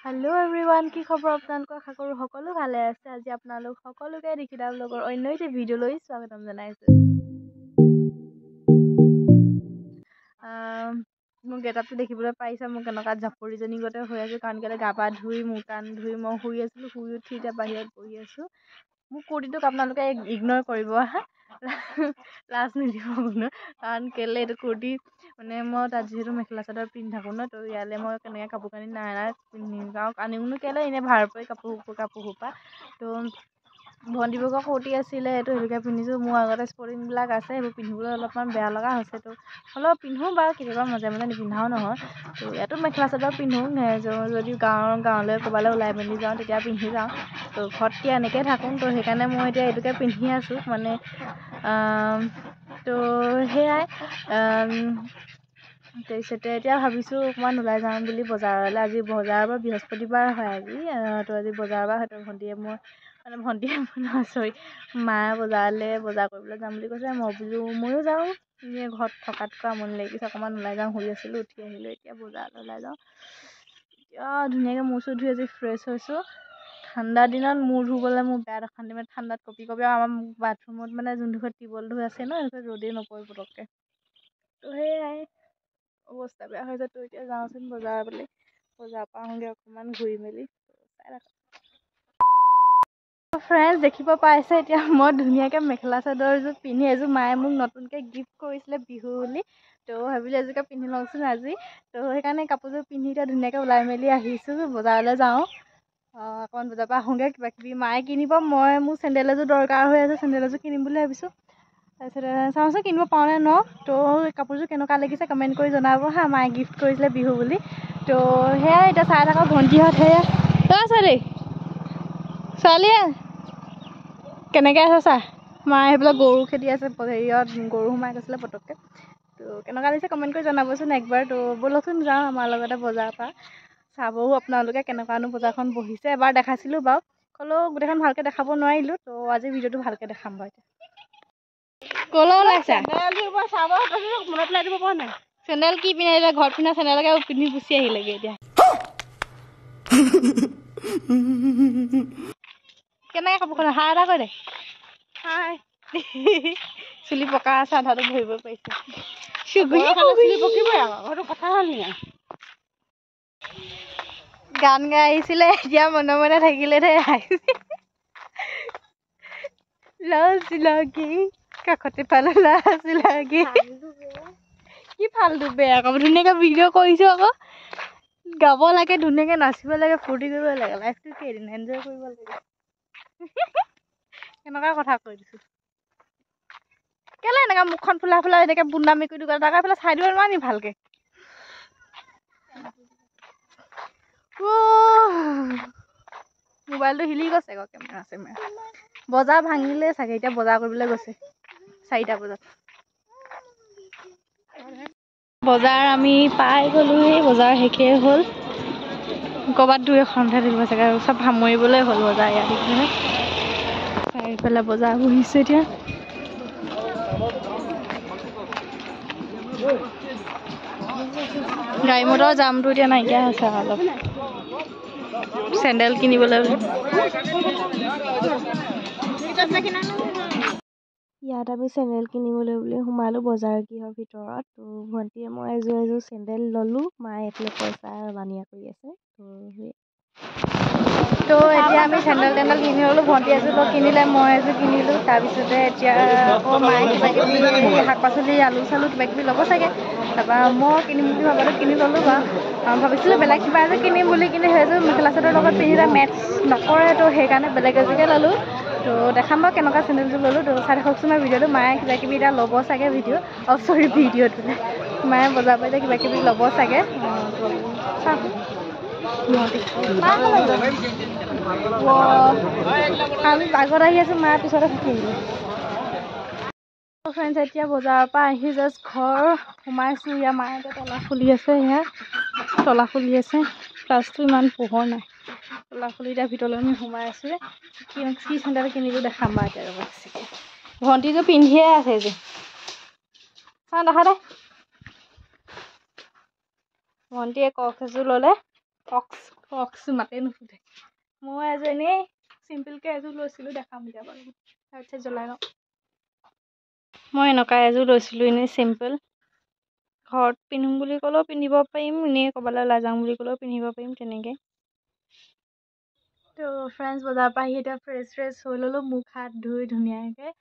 Hello everyone, কি খবৰ আপোনালোকৰ? আশা কৰোঁ সকলো ভালে আছে। আজি আপোনালোক সকলোকে নিকিতা ব্লগৰ অন্য এটা ভিডিঅ'লৈ স্বাগতম জনাইছোঁ। মোৰ গেটআপটো দেখিবলৈ পাইছে, মোক কেনেকুৱা জাপৰিজনী গতে হৈ আছোঁ, কাৰণ কেলৈ গা পা ধুই মুখ কাণ ধুই মই শুই আছিলোঁ। শুই উঠি এতিয়া বাহিৰত বহি আছোঁ। মোৰ কুৰ্তিটোক আপোনালোকে ইগন'ৰ কৰিব হা, লাজ নিদিব কোনো, কাৰণ কেলৈ এইটো কুৰ্তি মানে মই তাত যিহেতু মেখেলা চাদৰ পিন্ধি থাকোঁ ন, তো ইয়ালৈ মই কেনেকৈ কাপোৰ কানি নাই পিন্ধি যাওঁ, আনিওনো কেলৈ এনেই ভাৰ পৰি কাপোৰ সোপা। তো ভণ্টিবোৰকৰ কুৰ্তি আছিলে, এইটো সেইটোকে পিন্ধিছোঁ। মোৰ আগতে স্পৰ্টিংবিলাক আছে, সেইবোৰ পিন্ধিবলৈ অলপমান বেয়া লগা হৈছে। তো অলপ পিন্ধোঁ বাৰু, কেতিয়াবা মাজে মাজে নিপিন্ধাও নহয়। তো ইয়াতো মেখেলা চাদৰ পিন্ধোঁ, যদি গাঁৱলৈ ক'ৰবালৈ ওলাই মেলি যাওঁ তেতিয়া পিন্ধি যাওঁ। তো ঘৰত এতিয়া এনেকৈ থাকোঁ, তো সেইকাৰণে মই এতিয়া এইটোকে পিন্ধি আছোঁ মানে। তো সেয়াই, তাৰপিছতে এতিয়া ভাবিছোঁ অকণমান ওলাই যাওঁ বুলি বজাৰলৈ। আজি বজাৰৰ পৰা বৃহস্পতিবাৰ হয় আজি, তো আজি বজাৰৰ পৰা হয়তো ভণ্টিয়ে মায়ে বজাৰ কৰিবলৈ যাম বুলি কৈছে। মই বোলো ময়ো যাওঁ, এনেই ঘৰত থকাতকৈ আমনি লাগিছে, অকণমান ওলাই যাওঁ। শুই আছিলোঁ, উঠি আহিলোঁ, এতিয়া বজাৰলৈ ওলাই যাওঁ। এতিয়া ধুনীয়াকৈ মূৰ চুৰ ধুই আজি ফ্ৰেছ হৈছোঁ। ঠাণ্ডা দিনত মূৰ ধুবলৈ মোৰ বেয়া অশান্তি, মানে ঠাণ্ডাত কঁপি কঁপি, আমাৰ বাথৰুমত মানে যোনডোখৰত টিউবৱেলটো আছে ন, সেইডোখৰত ৰ'দেই নপৰে পটককৈ। তো সেয়াই অৱস্থা বেয়া হৈ যায়। তো এতিয়া যাওঁচোন বজাৰলৈ, বজাৰৰ পৰা আহোঁগৈ অকণমান ঘূৰি মেলি। ফ্ৰেণ্ডছ দেখিব পাইছে, এতিয়া মই ধুনীয়াকৈ মেখেলা চাদৰযোৰ পিন্ধি এযোৰ মায়ে মোক নতুনকৈ গিফ্ট কৰিছিলে বিহু বুলি। তো ভাবিলোঁ এযোৰকে পিন্ধি লওঁচোন আজি। তো সেইকাৰণে কাপোৰযোৰ পিন্ধি এতিয়া ধুনীয়াকৈ ওলাই মেলি আহিছোঁ, বজাৰলৈ যাওঁ। অকণমান বজাৰৰ পৰা আহোঁগৈ, কিবা কিবি মায়ে কিনিব, মোৰ চেণ্ডেল এযোৰ দৰকাৰ হৈ আছে, চেণ্ডেল এযোৰ কিনিম বুলি ভাবিছোঁ। তাৰপিছতে চাওঁচোন কিনিব পাওঁ নে ন। তো কাপোৰযোৰ কেনেকুৱা লাগিছে কমেণ্ট কৰি জনাব হা, মায়ে গিফ্ট কৰিছিলে বিহু বুলি। তো সেয়াই এতিয়া চাই থাকক ভণ্টিহঁত, সেয়া ছোৱালীয়ে কেনেকৈ আছে চা। মায়ে সেইবিলাক গৰু খেদি আছে, হেৰিয়ত গৰু সোমাই গৈছিলে পটককৈ। তো কেনেকুৱা লাগিছে কমেণ্ট কৰি জনাবচোন একবাৰ। তো ব'লকচোন যাওঁ আমাৰ লগতে বজাৰৰ পৰা, চাবও আপোনালোকে কেনেকুৱানো বজাৰখন বহিছে। এবাৰ দেখাইছিলোঁ বাৰু, হ'লেও গোটেইখন ভালকৈ দেখাব নোৱাৰিলোঁ। তো আজি ভিডিঅ'টো ভালকৈ দেখাম বাৰু। ক'লৈ ওলাইছা? চেণ্ডেল কি পিন্ধিলে? ঘৰত পিন্ধা চেণ্ডেলকে পিন্ধি গুচি আহিলেগৈ এতিয়া। কেনেকৈ কাপোৰখন হাই এটা কৈ দে। হাই। চুলি পকা আছে, আধাটো ধৰিব পাৰিছে। গান গাই আহিছিলে, এতিয়া মনে মনে থাকিলে দে। লাজ লাগি কাষতে পালে, লাজ লাগি কি ফাল্টু বেয়া কাম। ধুনীয়াকৈ ভিডিঅ' কৰিছোঁ আকৌ, গাব লাগে, ধুনীয়াকৈ নাচিব লাগে, ফূৰ্তি কৰিব লাগে। লাইফটো কেইদিন এনজয় কৰিব লাগে। কেনেকুৱা কথা কৈ দিছোঁ। কেলৈ এনেকৈ মুখখন ফুলাই ফুলাই এনেকৈ বুন্দা মেকুৰীটো কৰে, তাকে পেলাই চাই দিব নোৱাৰি নি ভালকৈ। মোবাইলটো হিলি গৈছে আকৌ, কেমেৰা চেমেৰা। বজাৰ ভাঙিলে চাগে, এতিয়া বজাৰ কৰিবলৈ গৈছে 4টা বজাত। বজাৰ আমি পাই গ'লোহি, বজাৰ শেষেই হ'ল। ক'ৰবাত 2-এখনহে থাকিব চাগে, আৰু চব সামৰিবলৈ হ'ল বজাৰ ইয়াত। চাৰিওফালে বজাৰ বহিছে এতিয়া। গাড়ী মটৰ জামটো এতিয়া নাইকিয়া হৈছে অলপ। চেণ্ডেল কিনিবলৈ ইয়াত আমি চেণ্ডেল কিনিবলৈ বুলি সোমালোঁ বজাৰ গৃহৰ ভিতৰত। তো ভণ্টিয়ে মই এযোৰ চেণ্ডেল ল'লোঁ, মায়ে এইফালে পইচা বানিয়া কৰি আছে। তো এতিয়া আমি চেণ্ডেল কিনি ল'লোঁ। ভণ্টি এযোৰ কিনিলে, মই এযোৰ কিনিলোঁ। তাৰপিছতে এতিয়া আকৌ মায়ে কিবা কিবি শাক পাচলি, আলু চালু কিবা কিবি ল'ব চাগে। তাৰপৰা মই কিনিম বুলি ভাবোঁ, কিনি ল'লোঁ বাৰু। ভাবিছিলোঁ বেলেগ কিবা এযোৰ কিনিম বুলি, কিন্তু সেইযোৰ মেখেলা চাদৰ লগত পিন্ধিলে মেটচ নকৰে। তো সেইকাৰণে বেলেগ এযোৰকে ল'লোঁ। তো দেখাম বাৰু কেনেকুৱা চেণ্ডেলযোৰ ল'লোঁ। তো চাই থাককচোন মই ভিডিঅ'টো। মায়ে কিবা কিবি এতিয়া ল'ব চাগে ভিডিঅ'টোলৈ। মায়ে বজাৰ পৰা এতিয়া কিবা কিবি ল'ব চাগে। আমি আগত আহি আছোঁ, মায়ে পিছতে থাকি আহিলোঁ। ফ্ৰেণ্ডছ এতিয়া বজাৰৰ পৰা আহি জাষ্ট ঘৰ সোমাইছোঁ। ইয়াৰ মায়ে এতিয়া তলা খুলি আছে, তলা খুলি আছে। ক্লাছটো ইমান পোহৰ নাই, তলা খুলি এতিয়া ভিতৰলৈ আমি সোমাই আছোঁ। কি চেণ্ডেল কিনিলোঁ দেখাম বাৰু এতিয়া ৰ'ব। ভণ্টিযোৰ পিন্ধিয়ে আছে এইযোৰ, দেখা দে। ভণ্টিয়ে ক্ৰক্স এযোৰ ল'লে, ক্ৰক্স কওকচোন মাতে নুফুটে মই এযোৰ এনেই চিম্পলকৈ এযোৰ লৈছিলোঁ দেখাম এতিয়া বাৰু তাৰপিছত জ্বলাই লওঁ মই এনেকুৱা এযোৰ লৈছিলোঁ এনেই চিম্পল ঘৰত পিন্ধিম বুলি ক'লেও পিন্ধিব পাৰিম এনেই ক'ৰবালৈ ওলাই যাওঁ বুলি ক'লেও পিন্ধিব পাৰিম তেনেকৈ তো ফ্ৰেণ্ডছ বজাৰৰ পৰা আহি এতিয়া ফ্ৰেছ হৈ ল'লোঁ মুখ হাত ধুই ধুনীয়াকৈ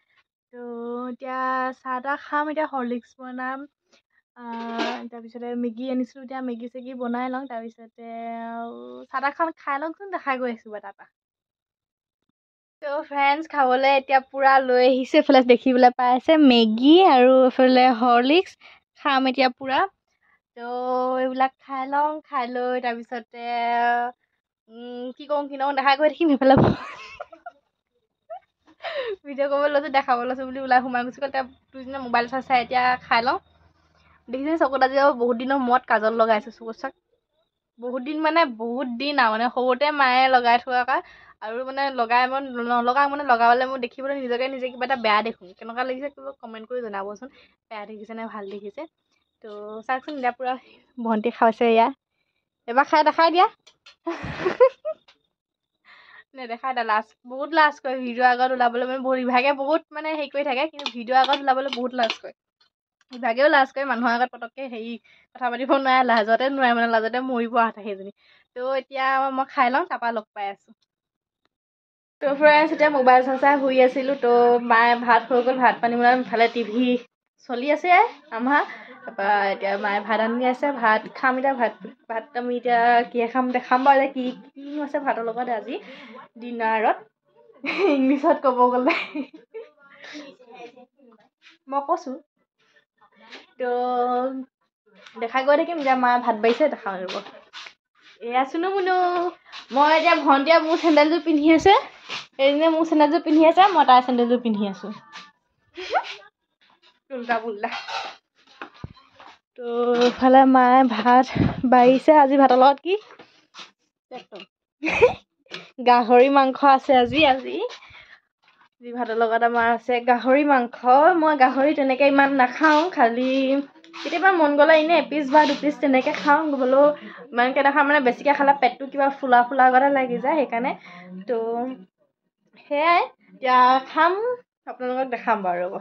তো এতিয়া চাহ তাহ খাম এতিয়া হৰলিক্স বনাম তাৰপিছতে মেগী আনিছিলোঁ এতিয়া মেগী চেগী বনাই লওঁ তাৰপিছতে চাহ তাহ খাই লওঁচোন দেখাই গৈ আছোঁ তাৰপৰা তো ফ্ৰেণ্ডছ খাবলৈ এতিয়া পূৰা লৈ আহিছে এইফালে দেখিবলৈ পাই আছে মেগী আৰু এইফালে হৰলিক্স খাম এতিয়া পূৰা তো এইবিলাক খাই লওঁ খাই লৈ তাৰপিছতে কি কৰোঁ কি নকৰোঁ দেখাই গৈ থাকিম সেইফালে ভিডিঅ' কৰিব লৈছোঁ দেখাব লৈছোঁ বুলি ওলাই সোমাই গৈছোঁ এতিয়া দুইজনে মোবাইল চাই এতিয়া খাই লওঁ দেখিছে চকুত আজি আৰু বহুত দিনৰ মূৰত কাজল লগাইছোঁ চকুত চাক বহুত দিন মানে বহুত দিন আৰু মানে সৰুতে মায়ে লগাই থোৱা আৰু মানে লগাই মই নলগাওঁ মানে লগাবলৈ মই দেখিবলৈ নিজে কিবা এটা বেয়া দেখোঁ কেনেকুৱা লাগিছে কিবা কমেণ্ট কৰি জনাবচোন বেয়া দেখিছে নে ভাল দেখিছে তো চাওকচোন এতিয়া পূৰা ভণ্টি খাইছে এয়া এবাৰ খাই দেখাই দিয়া নেদেখাই দা বহুত লাজ কৰে ভিডিঅ' আগত ওলাবলৈ মানে বহুত ইভাগে বহুত মানে হেৰি কৰি থাকে কিন্তু ভিডিঅ' আগত ওলাবলৈ বহুত লাজ কৰে ইভাগেও লাজ কৰে মানুহৰ আগত পটককৈ হেৰি কথা পাতিব নোৱাৰে লাজতে নোৱাৰে মানে লাজতে মৰিব আঠা সেইজনী তো এতিয়া মই খাই লওঁ তাৰপৰা লগ পাই আছোঁ তো ফ্ৰেণ্ডছ এতিয়া মোবাইল চাই শুই আছিলোঁ তো মায়ে ভাত হৈ গ'ল ভাত পানী বনাই ইফালে টিভি চলি আছে আমাৰ তাৰপৰা এতিয়া মায়ে ভাত আনি আছে ভাত খাম এতিয়া ভাত আমি এতিয়া কিহে খাম দেখাম বাৰু এতিয়া কিনো আছে ভাতৰ লগত আজি ডিনাৰত ইংলিছত ক'ব গ'লে মই কৈছোঁ তো দেখাই গৈ থাকিম এতিয়া মায়ে ভাত বাঢ়িছে দেখাওঁ ৰ'ব এয়া চুনু মুনু মই এতিয়া ভণ্টিয়ে মোৰ চেণ্ডেলযোৰ পিন্ধি আছে এইজনীয়ে মোৰ চেণ্ডেলযোৰ পিন্ধি আছে মই তাইৰ চেণ্ডেলযোৰ পিন্ধি আছোঁ উল্টা পুল্টা তো ইফালে মায়ে ভাত বাঢ়িছে আজি ভাতৰ লগত কি গাহৰি মাংস আছে আজি ভাতৰ লগত আমাৰ আছে গাহৰি মাংস মই গাহৰি তেনেকৈ ইমান নাখাওঁ খালি কেতিয়াবা মন গ'লে এনেই এপিচ বা দুপিচ তেনেকৈ খাওঁ হ'লেও ইমানকৈ নাখাওঁ মানে বেছিকৈ খালে পেটটো কিবা ফুলা গতে লাগি যায় সেইকাৰণে তো সেয়াই এতিয়া খাম আপোনালোকক দেখাম বাৰু ৰ'ব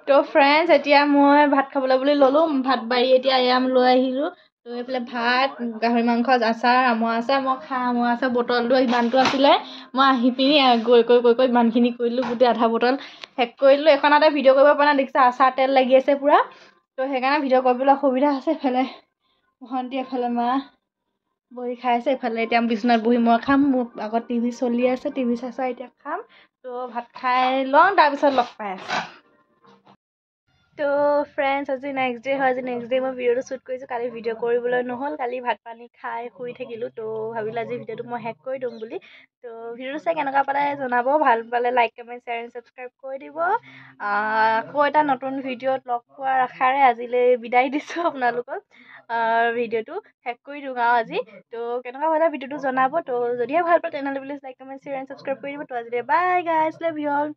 তো ফ্ৰেণ্ডছ এতিয়া মই ভাত খাবলৈ বুলি ল'লোঁ ভাত বাঢ়ি এতিয়া এয়া লৈ আহিলোঁ তো এইফালে ভাত গাহৰি মাংস আচাৰ আমৰ আচাৰ মই খাই আমৰ আচাৰ বটলটো ইমানটো আছিলে মই আহি পিনি গৈ ইমানখিনি কৰিলোঁ গোটেই আধা বটল শেষ কৰি দিলোঁ এইখনতে ভিডিঅ' কৰিব পৰা নাই দেখিছে আচাৰ তেল লাগি আছে পূৰা তো সেইকাৰণে ভিডিঅ' কৰিবলৈ অসুবিধা আছে এইফালে ভণ্টি এফালে মা বহি খাই আছে এইফালে এতিয়া বিচনাত বহি মই খাম মোৰ আগত টিভি চলি আছে টিভি চাই এতিয়া খাম তো ভাত খাই লওঁ তাৰপিছত লগ পাই আছোঁ তো ফ্ৰেণ্ডছ আজি নেক্সট ডে হয় আজি নেক্সট ডে মই ভিডিঅ'টো শ্বুট কৰিছোঁ কালি ভিডিঅ' কৰিবলৈ নহ'ল কালি ভাত পানী খাই শুই থাকিলোঁ তো ভাবিলোঁ আজি ভিডিঅ'টো মই শেষ কৰি দিম বুলি তো ভিডিঅ'টো চাই কেনেকুৱা পালে জনাব ভাল পালে like comment share and subscribe কৰি দিব আকৌ এটা নতুন ভিডিঅ'ত লগ পোৱাৰ আশাৰে আজিলৈ বিদায় দিছোঁ আপোনালোকক ভিডিঅ'টো শেষ কৰি দিওঁ আৰু আজি তো কেনেকুৱা পালে ভিডিঅ'টো জনাব তো যদিহে ভাল পায় তেনেহ'লে please like comment share and subscribe কৰি দিব তো আজিলৈ বাই গাইজ লাভ ইউ অল